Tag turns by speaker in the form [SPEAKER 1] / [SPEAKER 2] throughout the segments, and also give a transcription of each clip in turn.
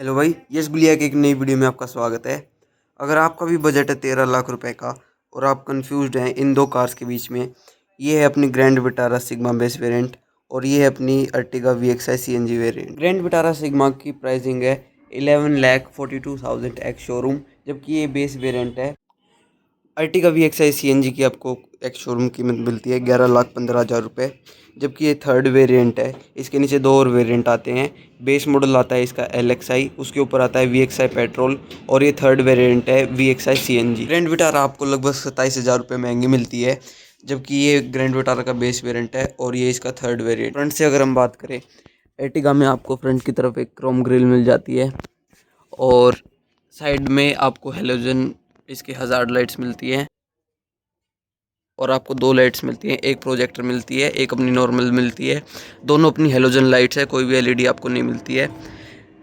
[SPEAKER 1] Hello भाई, यश गुलिया की एक नई वीडियो में आपका स्वागत है। अगर आपका भी बजट है 13 लाख रुपए का और आप कंफ्यूज्ड हैं इन दो कार्स के बीच में, ये है अपनी grand Vitara sigma base variant और ये है अपनी Ertiga VXI CNG variant. Grand Vitara sigma की प्राइसिंग है 11,42,000 एक्स शोरूम, जबकि ये बेस वेरिएंट है। अर्टिगा VXI CNG की आपको एक्स शोरूम कीमत मिलती है 11,15,000 रुपये, जबकि ये थर्ड वेरिएंट है। इसके नीचे दो और वेरिएंट आते हैं। बेस मॉडल आता है इसका LXI, उसके ऊपर आता है VXI पेट्रोल और ये थर्ड वेरिएंट है VXI CNG। ग्रैंड विटारा आपको लगभग 27,000 रुपये महंगी मिलती है, जबकि ये ग्रैंड विटारा का बेस वेरिएंट है और ये इसका थर्ड वेरिएंट। फ्रंट से अगर हम बात करें, अर्टिगा में आपको फ्रंट की तरफ एक क्रोम ग्रिल मिल जाती है और साइड में आपको हेलोजन इसकी हज़ार्ड लाइट्स मिलती हैं और आपको दो लाइट्स मिलती हैं, एक प्रोजेक्टर मिलती है, एक अपनी नॉर्मल मिलती है। दोनों अपनी हेलोजन लाइट्स है, कोई भी LED आपको नहीं मिलती है।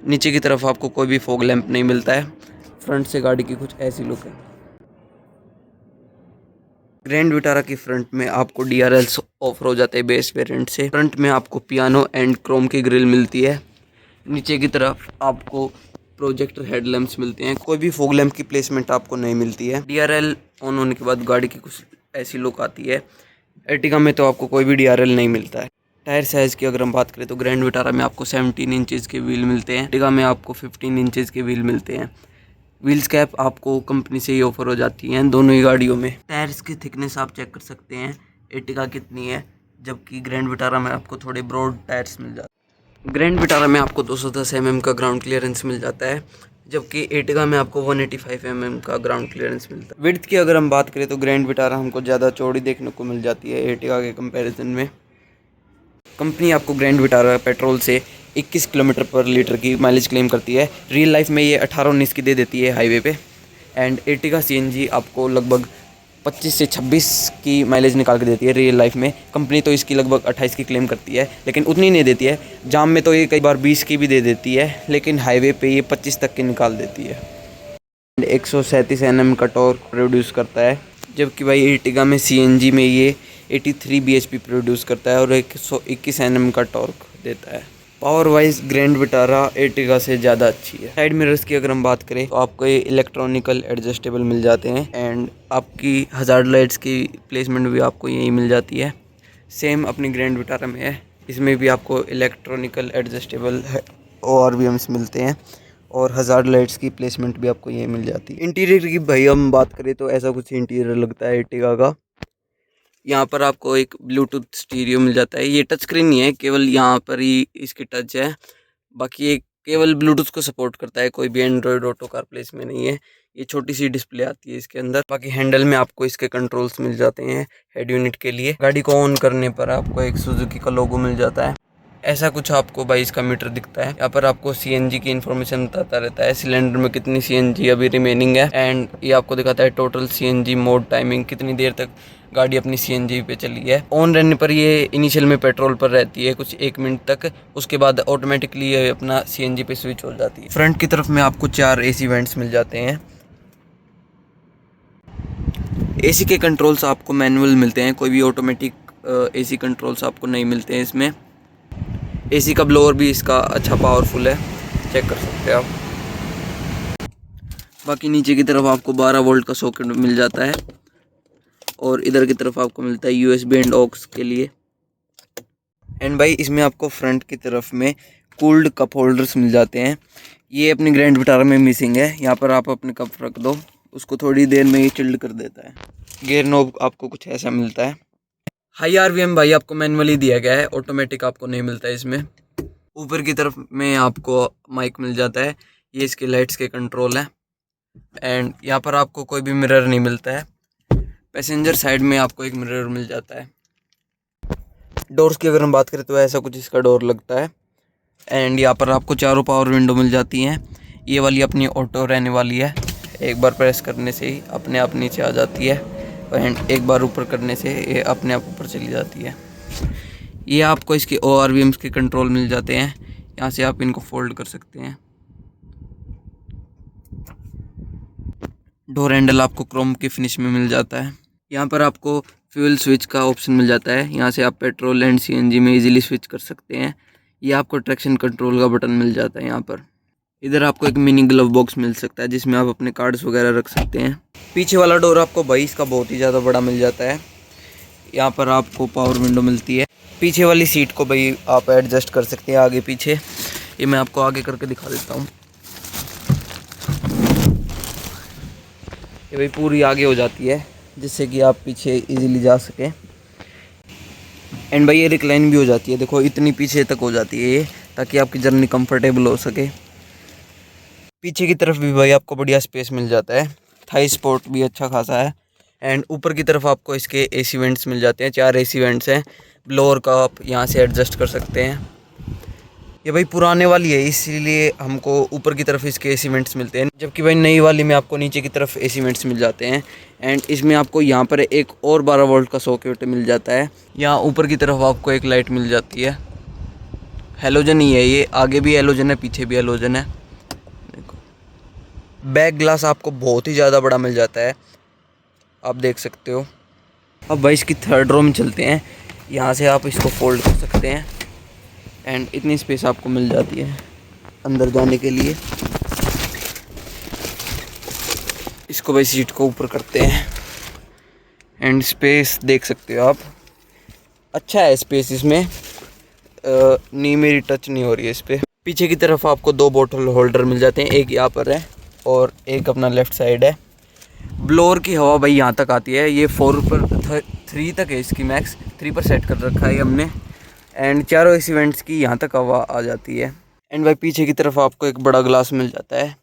[SPEAKER 1] नीचे की तरफ आपको कोई भी फॉग लैंप नहीं मिलता है। फ्रंट से गाड़ी की कुछ ऐसी लुक है। ग्रैंड विटारा की फ्रंट में आपको DRLs ऑफर हो जाते हैं बेस वेरिएंट से। फ्रंट में आपको पियानो एंड क्रोम की ग्रिल मिलती है। नीचे की तरफ आपको प्रोजेक्टर हेडलैम्प्स मिलते हैं। कोई भी फॉग लैंप की प्लेसमेंट आपको नहीं मिलती है। DRL ऑन होने के बाद गाड़ी की कुछ ऐसी लुक आती है। अर्टिगा में तो आपको कोई भी DRL नहीं मिलता है। टायर साइज़ की अगर हम बात करें तो ग्रैंड विटारा में आपको 17 इंचज़ के व्हील मिलते हैं। अर्टिगा में आपको 15 इंचज़ के व्हील मिलते हैं। व्हील्स कैप आपको कंपनी से ही ऑफर हो जाती हैं दोनों ही गाड़ियों में। टायर्स की थिकनेस आप चेक कर सकते हैं अर्टिगा कितनी है, जबकि ग्रैंड विटारा में आपको थोड़े ब्रॉड टायर्स मिल जाते हैं। ग्रैंड विटारा में आपको 210 mm का ग्राउंड क्लियरेंस मिल जाता है, जबकि अर्टिगा में आपको 185 mm का ग्राउंड क्लियरेंस मिलता है। विड्थ की अगर हम बात करें तो ग्रैंड विटारा हमको ज़्यादा चौड़ी देखने को मिल जाती है अर्टिगा के कंपैरिजन में। कंपनी आपको ग्रैंड विटारा पेट्रोल से 21 किलोमीटर पर लीटर की माइलेज क्लेम करती है। रियल लाइफ में ये 18-19 की दे देती है हाईवे पे। एंड अर्टिगा CNG आपको लगभग 25 से 26 की माइलेज निकाल के देती है रियल लाइफ में। कंपनी तो इसकी लगभग 28 की क्लेम करती है, लेकिन उतनी नहीं देती है। जाम में तो ये कई बार 20 की भी दे देती है, लेकिन हाईवे पे ये 25 तक की निकाल देती है। 137 Nm का टॉर्क प्रोड्यूस करता है, जबकि भाई अर्टिगा में CNG में ये 83 bhp प्रोड्यूस करता है और 121 Nm का टॉर्क देता है। Power wise grand Vitara Ertiga से ज़्यादा अच्छी है। साइड मिरर्स की अगर हम बात करें तो आपको ये इलेक्ट्रॉनिकल एडजस्टेबल मिल जाते हैं एंड आपकी हज़ार्ड लाइट्स की प्लेसमेंट भी आपको यही मिल जाती है। सेम अपनी ग्रैंड विटारा में है, इसमें भी आपको इलेक्ट्रॉनिकल एडजस्टेबल ORVMs मिलते हैं और हज़ार्ड लाइट्स की प्लेसमेंट भी आपको ये मिल जाती है। इंटीरियर की भाई हम बात करें तो ऐसा कुछ इंटीरियर लगता है अर्टिगा का। यहाँ पर आपको एक ब्लूटूथ स्टीरियो मिल जाता है। ये टच स्क्रीन नहीं है, केवल यहाँ पर ही इसकी टच है। बाकी ये केवल ब्लूटूथ को सपोर्ट करता है, कोई भी एंड्रॉयड ऑटो कारप्ले इसमें नहीं है। ये छोटी सी डिस्प्ले आती है इसके अंदर। बाकी हैंडल में आपको इसके कंट्रोल्स मिल जाते हैं हेड यूनिट के लिए। गाड़ी को ऑन करने पर आपको एक सुजुकी का लोगो मिल जाता है। ऐसा कुछ आपको 22 का मीटर दिखता है। यहाँ पर आपको CNG की इन्फॉर्मेशन बताता रहता है, सिलेंडर में कितनी CNG अभी रिमेनिंग है एंड ये आपको दिखाता है टोटल CNG मोड टाइमिंग, कितनी देर तक गाड़ी अपनी CNG पे चली है। ऑन रहने पर ये इनिशियल में पेट्रोल पर रहती है कुछ 1 मिनट तक, उसके बाद ऑटोमेटिकली ये अपना CNG पे स्विच हो जाती है। फ्रंट की तरफ में आपको 4 AC वेंट्स मिल जाते हैं। AC के कंट्रोल्स आपको मैनुअल मिलते हैं, कोई भी ऑटोमेटिक AC कंट्रोल्स आपको नहीं मिलते हैं इसमें। AC का ब्लोअर भी इसका अच्छा पावरफुल है, चेक कर सकते हैं आप। बाकी नीचे की तरफ आपको 12 वोल्ट का सॉकेट मिल जाता है और इधर की तरफ आपको मिलता है USB एंड ऑक्स के लिए। एंड भाई इसमें आपको फ्रंट की तरफ में कूल्ड कप होल्डर्स मिल जाते हैं। ये अपनी ग्रैंड विटारा में मिसिंग है। यहाँ पर आप अपने कप रख दो, उसको थोड़ी देर में ही चिल्ड कर देता है। गियर नॉब आपको कुछ ऐसा मिलता है। हाई RPM भाई आपको मैनुअली दिया गया है, ऑटोमेटिक आपको नहीं मिलता है इसमें। ऊपर की तरफ में आपको माइक मिल जाता है, ये इसके लाइट्स के कंट्रोल है। एंड यहाँ पर आपको कोई भी मिरर नहीं मिलता है। पैसेंजर साइड में आपको एक मिरर मिल जाता है। डोर्स की अगर हम बात करें तो ऐसा कुछ इसका डोर लगता है। एंड यहाँ पर आपको चारों पावर विंडो मिल जाती हैं। ये वाली अपनी ऑटो रहने वाली है, एक बार प्रेस करने से ही अपने आप नीचे आ जाती है एंड एक बार ऊपर करने से ये अपने आप ऊपर चली जाती है। ये आपको इसके ORVMs के कंट्रोल मिल जाते हैं, यहाँ से आप इनको फोल्ड कर सकते हैं। डोर हैंडल आपको क्रोम की फिनिश में मिल जाता है। यहाँ पर आपको फ्यूल स्विच का ऑप्शन मिल जाता है, यहाँ से आप पेट्रोल एंड CNG में इजीली स्विच कर सकते हैं। ये आपको ट्रैक्शन कंट्रोल का बटन मिल जाता है यहाँ पर। इधर आपको एक मिनी ग्लव बॉक्स मिल सकता है जिसमें आप अपने कार्ड्स वगैरह रख सकते हैं। पीछे वाला डोर आपको भाई इसका बहुत ही ज़्यादा बड़ा मिल जाता है। यहाँ पर आपको पावर विंडो मिलती है। पीछे वाली सीट को भाई आप एडजस्ट कर सकते हैं आगे पीछे। ये मैं आपको आगे करके दिखा देता हूँ। ये भाई पूरी आगे हो जाती है जिससे कि आप पीछे इजीली जा सकें। एंड भाई ये रिक्लाइन भी हो जाती है, देखो इतनी पीछे तक हो जाती है ये, ताकि आपकी जर्नी कंफर्टेबल हो सके। पीछे की तरफ भी भाई आपको बढ़िया स्पेस मिल जाता है, थाई स्पोर्ट भी अच्छा खासा है। एंड ऊपर की तरफ आपको इसके एसी वेंट्स मिल जाते हैं, 4 एसी वेंट्स हैं। ब्लोअर का आप यहाँ से एडजस्ट कर सकते हैं। ये भाई पुराने वाली है इसीलिए हमको ऊपर की तरफ इसके एसी वेंट्स मिलते हैं, जबकि भाई नई वाली में आपको नीचे की तरफ एसी वेंट्स मिल जाते हैं। एंड इसमें आपको यहाँ पर एक और 12 वोल्ट का सॉकेट मिल जाता है। यहाँ ऊपर की तरफ आपको एक लाइट मिल जाती है, हेलोजन ही है ये, आगे भी हेलोजन है पीछे भी हेलोजन है। देखो बैक ग्लास आपको बहुत ही ज़्यादा बड़ा मिल जाता है, आप देख सकते हो। अब भाई इसकी थर्ड रो में चलते हैं। यहाँ से आप इसको फोल्ड कर सकते हैं एंड इतनी स्पेस आपको मिल जाती है अंदर जाने के लिए। इसको भाई सीट को ऊपर करते हैं एंड स्पेस देख सकते हो आप, अच्छा है स्पेस इसमें। नी मेरी टच नहीं हो रही है इस पर। पीछे की तरफ आपको 2 बोतल होल्डर मिल जाते हैं, एक यहाँ पर है और एक अपना लेफ़्ट साइड है। ब्लोअर की हवा भाई यहाँ तक आती है, ये 3 तक है इसकी, मैक्स 3 पर सेट कर रखा है हमने। एंड चारों एसी वेंट्स की यहाँ तक हवा आ जाती है। एंड भाई पीछे की तरफ आपको एक बड़ा ग्लास मिल जाता है,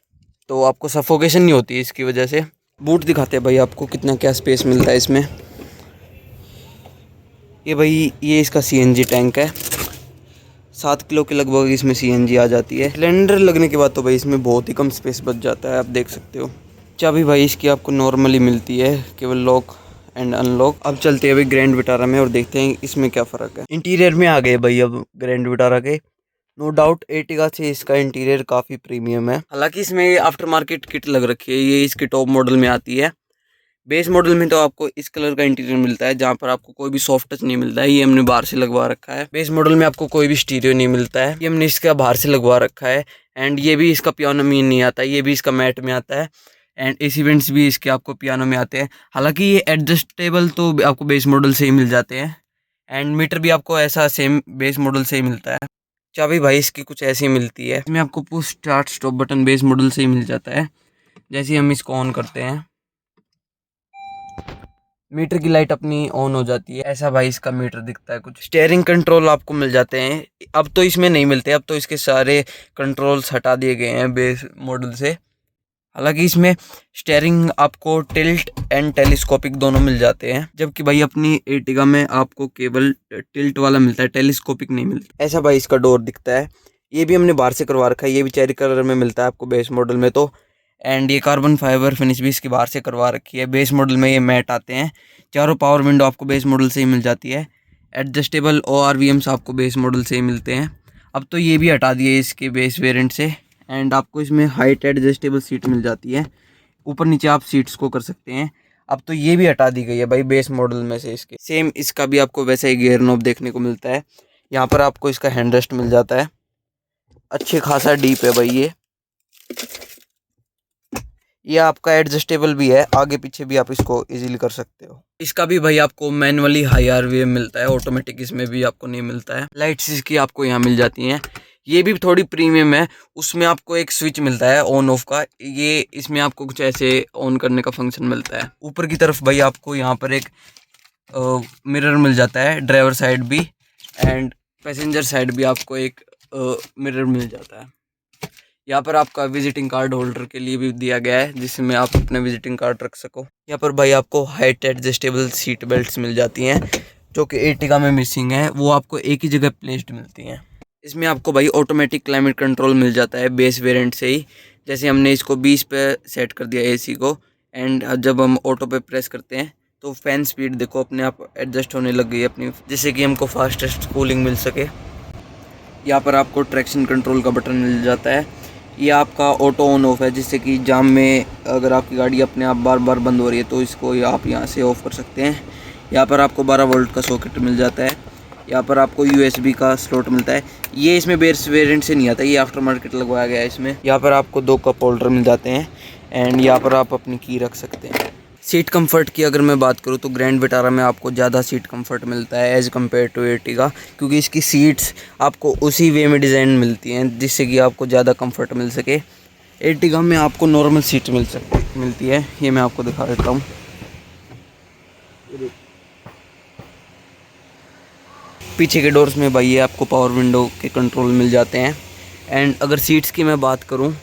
[SPEAKER 1] तो आपको सफोकेशन नहीं होती है इसकी वजह से। बूट दिखाते हैं भाई आपको कितना क्या स्पेस मिलता है इसमें। ये भाई ये इसका CNG टैंक है, 7 किलो के लगभग इसमें CNG आ जाती है। सिलेंडर लगने के बाद तो भाई इसमें बहुत ही कम स्पेस बच जाता है, आप देख सकते हो। चाबी भाई इसकी आपको नॉर्मली मिलती है, केवल लॉक एंड अनलॉक। अब चलते हैं भाई ग्रैंड विटारा में और देखते हैं इसमें क्या फ़र्क है। इंटीरियर में आ गए भाई अब ग्रैंड विटारा के। नो डाउट एर्टिगा से इसका इंटीरियर काफ़ी प्रीमियम है। हालांकि इसमें आफ्टर मार्केट किट लग रखी है, ये इसके टॉप मॉडल में आती है। बेस मॉडल में तो आपको इस कलर का इंटीरियर मिलता है, जहाँ पर आपको कोई भी सॉफ्ट टच नहीं मिलता है, ये हमने बाहर से लगवा रखा है। बेस मॉडल में आपको कोई भी स्टीरियो नहीं मिलता है, ये हमने इसका बाहर से लगवा रखा है। एंड ये भी इसका पियानो में नहीं आता है, ये भी इसका मैट में आता है। एंड एसी वेंट्स भी इसके आपको पियानो में आते हैं। हालांकि ये एडजस्टेबल तो आपको बेस मॉडल से ही मिल जाते हैं। एंड मीटर भी आपको ऐसा सेम बेस मॉडल से ही मिलता है। चाबी भाई इसकी कुछ ऐसी मिलती है, इसमें आपको push start stop button base model से ही मिल जाता है। जैसे हम इसको ऑन करते हैं मीटर की लाइट अपनी ऑन हो जाती है, ऐसा भाई इसका मीटर दिखता है कुछ। स्टीयरिंग कंट्रोल आपको मिल जाते हैं, अब तो इसमें नहीं मिलते, अब तो इसके सारे कंट्रोल्स हटा दिए गए हैं बेस मॉडल से। हालांकि इसमें स्टीयरिंग आपको टिल्ट एंड टेलीस्कोपिक दोनों मिल जाते हैं, जबकि भाई अपनी एर्टिगा में आपको केवल टिल्ट वाला मिलता है, टेलीस्कोपिक नहीं मिलता। ऐसा भाई इसका डोर दिखता है, ये भी हमने बाहर से करवा रखा है, ये भी चेरी कलर में मिलता है आपको बेस मॉडल में तो। एंड ये कार्बन फाइबर फिनिश भी इसकी बाहर से करवा रखी है। बेस मॉडल में ये मैट आते हैं। चारों पावर विंडो आपको बेस मॉडल से ही मिल जाती है। एडजस्टेबल ORVMs आपको बेस मॉडल से ही मिलते हैं, अब तो ये भी हटा दिए इसके बेस वेरिएंट से। एंड आपको इसमें हाइट एडजस्टेबल सीट मिल जाती है, ऊपर नीचे आप सीट्स को कर सकते हैं। अब तो ये भी हटा दी गई है भाई बेस मॉडल में से इसके। सेम इसका भी आपको वैसा ही गियर नॉब देखने को मिलता है। यहाँ पर आपको इसका हैंड रेस्ट मिल जाता है, अच्छे खासा डीप है भाई ये आपका एडजस्टेबल भी है, आगे पीछे भी आप इसको इजीली कर सकते हो। इसका भी भाई आपको मैनुअली हाई RVM मिलता है, ऑटोमेटिक इसमें भी आपको नहीं मिलता है। लाइट्स इसकी आपको यहाँ मिल जाती हैं, ये भी थोड़ी प्रीमियम है, उसमें आपको एक स्विच मिलता है ऑन ऑफ का, ये इसमें आपको कुछ ऐसे ऑन करने का फंक्शन मिलता है। ऊपर की तरफ भाई आपको यहाँ पर एक मिरर मिल जाता है, ड्राइवर साइड भी एंड पैसेंजर साइड भी आपको एक मिरर मिल जाता है। यहाँ पर आपका विजिटिंग कार्ड होल्डर के लिए भी दिया गया है, जिसमें आप अपना विजिटिंग कार्ड रख सको। यहाँ पर भाई आपको हाइट एडजस्टेबल सीट बेल्ट्स मिल जाती हैं, जो कि एर्टिगा में मिसिंग है, वो आपको एक ही जगह प्लेस्ड मिलती हैं। इसमें आपको भाई ऑटोमेटिक क्लाइमेट कंट्रोल मिल जाता है बेस वेरिएंट से ही। जैसे हमने इसको 20 पे सेट कर दिया AC को, एंड जब हम ऑटो पे प्रेस करते हैं तो फैन स्पीड देखो अपने आप एडजस्ट होने लग गई है अपनी, जिससे कि हमको फास्टेस्ट कूलिंग मिल सके। यहाँ पर आपको ट्रैक्शन कंट्रोल का बटन मिल जाता है, ये आपका ऑटो ऑन ऑफ है, जिससे कि जाम में अगर आपकी गाड़ी अपने आप बार बार बंद हो रही है तो इसको आप यहाँ से ऑफ़ कर सकते हैं। यहाँ पर आपको 12 वोल्ट का सॉकेट मिल जाता है। यहाँ पर आपको USB का स्लॉट मिलता है। ये इसमें बेस वेरिएंट से नहीं आता, ये आफ्टर मार्केट लगवाया गया है इसमें। यहाँ पर आपको 2 कप होल्डर मिल जाते हैं एंड यहाँ पर आप अपनी की रख सकते हैं। सीट कंफर्ट की अगर मैं बात करूँ तो ग्रैंड विटारा में आपको ज़्यादा सीट कंफर्ट मिलता है एज़ कम्पेयर टू एर्टिगा, क्योंकि इसकी सीट्स आपको उसी वे में डिज़ाइन मिलती हैं जिससे कि आपको ज़्यादा कंफर्ट मिल सके। एर्टिगा में आपको नॉर्मल सीट मिलती है, ये मैं आपको दिखा देता हूँ। पीछे के डोर्स में भाई ये आपको पावर विंडो के कंट्रोल मिल जाते हैं। एंड अगर सीट्स की मैं बात करूँ,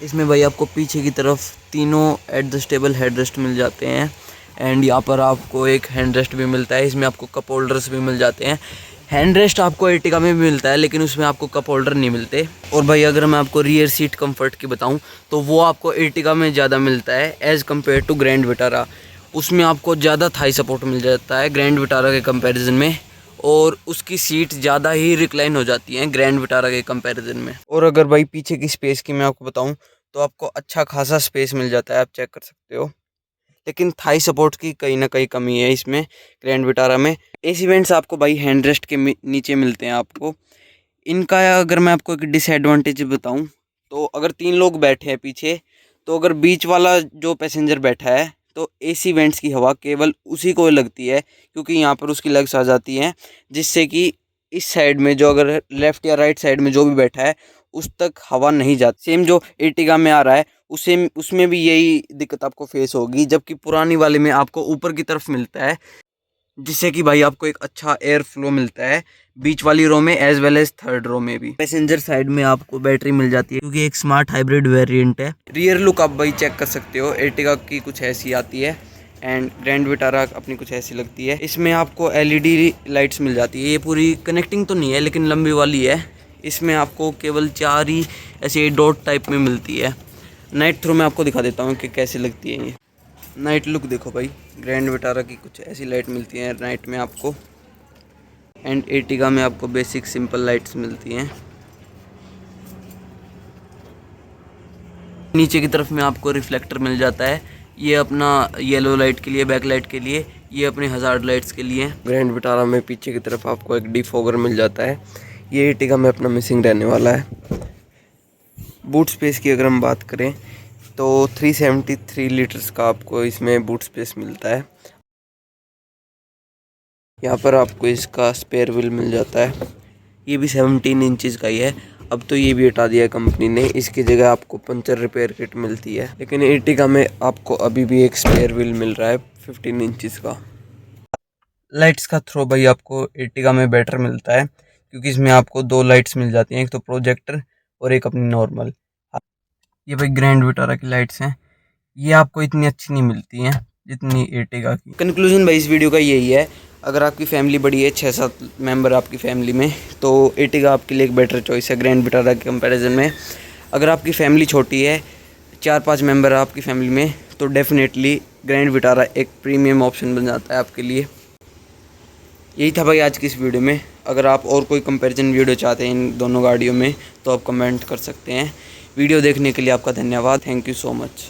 [SPEAKER 1] इसमें भाई आपको पीछे की तरफ तीनों एडजस्टेबल हेडरेस्ट मिल जाते हैं एंड यहाँ पर आपको एक हैंड रेस्ट भी मिलता है। इसमें आपको कप होल्डर्स भी मिल जाते हैं। हैंड रेस्ट आपको एर्टिगा में भी मिलता है लेकिन उसमें आपको कप होल्डर नहीं मिलते। और भाई अगर मैं आपको रियर सीट कंफर्ट की बताऊं तो वो आपको एर्टिगा में ज़्यादा मिलता है as compared to Grand Vitara. उसमें आपको ज़्यादा थाई सपोर्ट मिल जाता है ग्रैंड विटारा के कंपैरिजन में, और उसकी सीट ज़्यादा ही रिक्लाइन हो जाती हैं ग्रैंड विटारा के कंपैरिजन में। और अगर भाई पीछे की स्पेस की मैं आपको बताऊं तो आपको अच्छा खासा स्पेस मिल जाता है, आप चेक कर सकते हो। लेकिन थाई सपोर्ट की कहीं ना कहीं कमी है इसमें ग्रैंड विटारा में। एसी वेंट्स आपको भाई हैंड रेस्ट के नीचे मिलते हैं आपको। इनका अगर मैं आपको एक डिसएडवांटेज बताऊं तो अगर 3 लोग बैठे हैं पीछे, तो अगर बीच वाला जो पैसेंजर बैठा है तो एसी वेंट्स की हवा केवल उसी को लगती है, क्योंकि यहाँ पर उसकी लेग्स आ जाती हैं जिससे कि इस साइड में जो अगर लेफ़्ट या राइट साइड में जो भी बैठा है उस तक हवा नहीं जाती। सेम जो एर्टिगा में आ रहा है उसमें भी यही दिक्कत आपको फेस होगी, जबकि पुरानी वाले में आपको ऊपर की तरफ मिलता है जिससे कि भाई आपको एक अच्छा एयर फ्लो मिलता है बीच वाली रो में as well as third row में भी। पैसेंजर साइड में आपको बैटरी मिल जाती है क्योंकि एक स्मार्ट हाइब्रिड वेरिएंट है। रियर लुक आप भाई चेक कर सकते हो, एर्टिगा की कुछ ऐसी आती है एंड ग्रैंड विटारा अपनी कुछ ऐसी लगती है। इसमें आपको LED लाइट्स मिल जाती है। ये पूरी कनेक्टिंग तो नहीं है लेकिन लंबी वाली है। इसमें आपको केवल 4 ही ऐसे डॉट टाइप में मिलती है। नाइट थ्रू में आपको दिखा देता हूँ कि कैसी लगती है ये। नाइट लुक देखो भाई, ग्रैंड विटारा की कुछ ऐसी लाइट मिलती है नाइट में आपको, एंड एर्टिगा में आपको बेसिक सिंपल लाइट्स मिलती हैं। नीचे की तरफ में आपको रिफ्लेक्टर मिल जाता है, ये अपना येलो लाइट के लिए, बैक लाइट के लिए, ये अपने हज़ार्ड लाइट्स के लिए। ग्रैंड विटारा में पीछे की तरफ आपको एक डिफॉगर मिल जाता है, ये एर्टिगा में अपना मिसिंग रहने वाला है। बूट स्पेस की अगर हम बात करें तो 373 लीटर्स का आपको इसमें बूट स्पेस मिलता है। यहाँ पर आपको इसका स्पेयर व्हील मिल जाता है, ये भी 17 इंचज़ का ही है। अब तो ये भी हटा दिया है कंपनी ने, इसकी जगह आपको पंचर रिपेयर किट मिलती है। लेकिन एर्टिगा में आपको अभी भी एक स्पेयर व्हील मिल रहा है 15 इंचज़ का। लाइट्स का थ्रो भाई आपको एर्टिगा में बेटर मिलता है क्योंकि इसमें आपको 2 लाइट्स मिल जाती हैं, एक तो प्रोजेक्टर और एक अपनी नॉर्मल। ये भाई ग्रैंड विटारा की लाइट्स हैं, ये आपको इतनी अच्छी नहीं मिलती हैं जितनी एर्टिगा की। कंक्लूजन भाई इस वीडियो का यही है, अगर आपकी फैमिली बड़ी है 6-7 मेंबर आपकी फैमिली में, तो एर्टिगा आपके लिए एक बेटर चॉइस है ग्रैंड विटारा के कंपैरिजन में। अगर आपकी फैमिली छोटी है, 4-5 मेंबर है आपकी फैमिली में, तो डेफिनेटली ग्रैंड विटारा एक प्रीमियम ऑप्शन बन जाता है आपके लिए। यही था भाई आज की इस वीडियो में। अगर आप और कोई कंपैरिजन वीडियो चाहते हैं इन दोनों गाड़ियों में तो आप कमेंट कर सकते हैं। वीडियो देखने के लिए आपका धन्यवाद। Thank you so much.